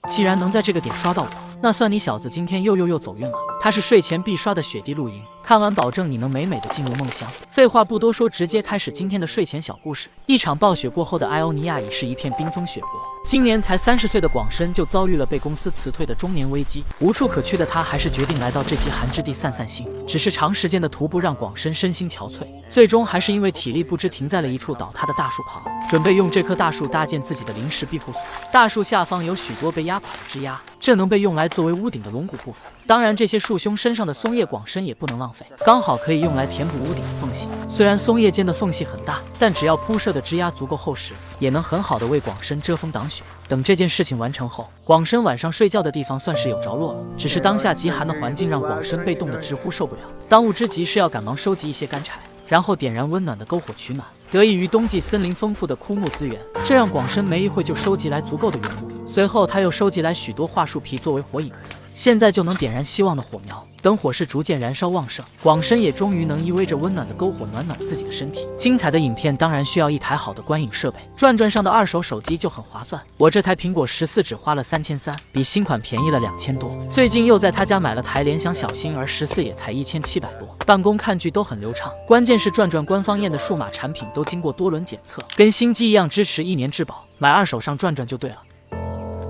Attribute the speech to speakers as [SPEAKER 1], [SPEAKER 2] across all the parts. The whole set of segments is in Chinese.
[SPEAKER 1] 既然能在这个点刷到我，那算你小子今天又走运了。它是睡前必刷的雪地露营，看完保证你能美美的进入梦乡。废话不多说，直接开始今天的睡前小故事。一场暴雪过后的艾欧尼亚已是一片冰封雪国。今年才30岁的广深就遭遇了被公司辞退的中年危机，无处可去的他还是决定来到这极寒之地散散心。只是长时间的徒步让广深身心憔悴，最终还是因为体力不支停在了一处倒塌的大树旁，准备用这棵大树搭建自己的临时庇护所。大树下方有许多被压垮的枝丫，这能被用来作为屋顶的龙骨部分。当然，这些树兄身上的松叶广深也不能浪费，刚好可以用来填补屋顶的缝隙。虽然松叶间的缝隙很大，但只要铺设的枝丫足够厚实，也能很好的为广深遮风挡雪。等这件事情完成后，广深晚上睡觉的地方算是有着落了。只是当下极寒的环境让广深被冻得直呼受不了，当务之急是要赶忙收集一些干柴，然后点燃温暖的篝火取暖。得益于冬季森林丰富的枯木资源，这让广深没一会就收集来足够的原木。随后他又收集来许多桦树皮作为火引子，现在就能点燃希望的火苗。等火势逐渐燃烧旺盛，广深也终于能依偎着温暖的篝火暖暖自己的身体。精彩的影片当然需要一台好的观影设备，转转上的二手手机就很划算。我这台苹果14只花了3300，比新款便宜了2000多。最近又在他家买了台联想小星儿14，也才1700多。办公看剧都很流畅，关键是转转官方验的数码产品都经过多轮检测，跟新机一样支持1年质保，买二手上转转就对了。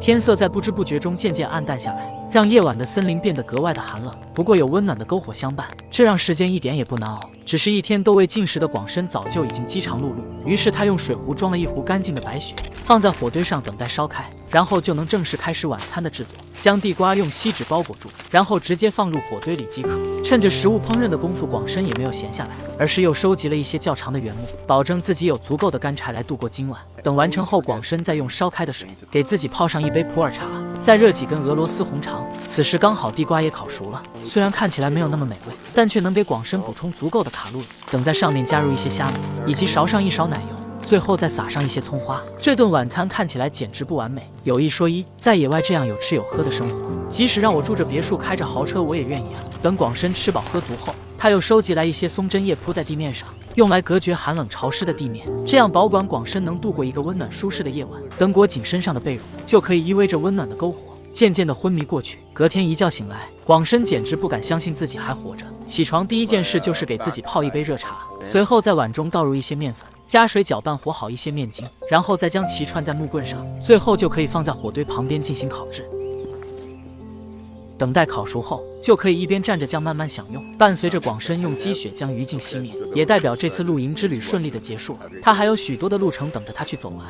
[SPEAKER 1] 天色在不知不觉中渐渐暗淡下来，让夜晚的森林变得格外的寒冷。不过有温暖的篝火相伴，这让时间一点也不难熬。只是一天都未进食的广深早就已经饥肠辘辘，于是他用水壶装了一壶干净的白雪，放在火堆上等待烧开，然后就能正式开始晚餐的制作。将地瓜用锡纸包裹住，然后直接放入火堆里即可。趁着食物烹饪的功夫，广深也没有闲下来，而是又收集了一些较长的原木，保证自己有足够的干柴来度过今晚。等完成后，广深再用烧开的水给自己泡上一杯普洱茶，再热几根俄罗斯红肠。此时刚好地瓜也烤熟了，虽然看起来没有那么美味，但却能给广深补充足够的卡路里。等在上面加入一些虾米，以及勺上1勺奶油，最后再撒上一些葱花，这顿晚餐看起来简直不完美。有一说一，在野外这样有吃有喝的生活，即使让我住着别墅开着豪车我也愿意啊。等广深吃饱喝足后，他又收集来一些松针叶铺在地面上，用来隔绝寒冷潮湿的地面，这样保管广深能度过一个温暖舒适的夜晚。等裹紧身上的被褥，就可以依偎着温暖的篝火，渐渐的昏迷过去。隔天一觉醒来，广深简直不敢相信自己还活着。起床第一件事就是给自己泡一杯热茶，随后在碗中倒入一些面粉，加水搅拌和好一些面筋，然后再将其串在木棍上，最后就可以放在火堆旁边进行烤制。等待烤熟后，就可以一边蘸着酱慢慢享用。伴随着广深用积雪将余烬熄灭，也代表这次露营之旅顺利的结束了。他还有许多的路程等着他去走完。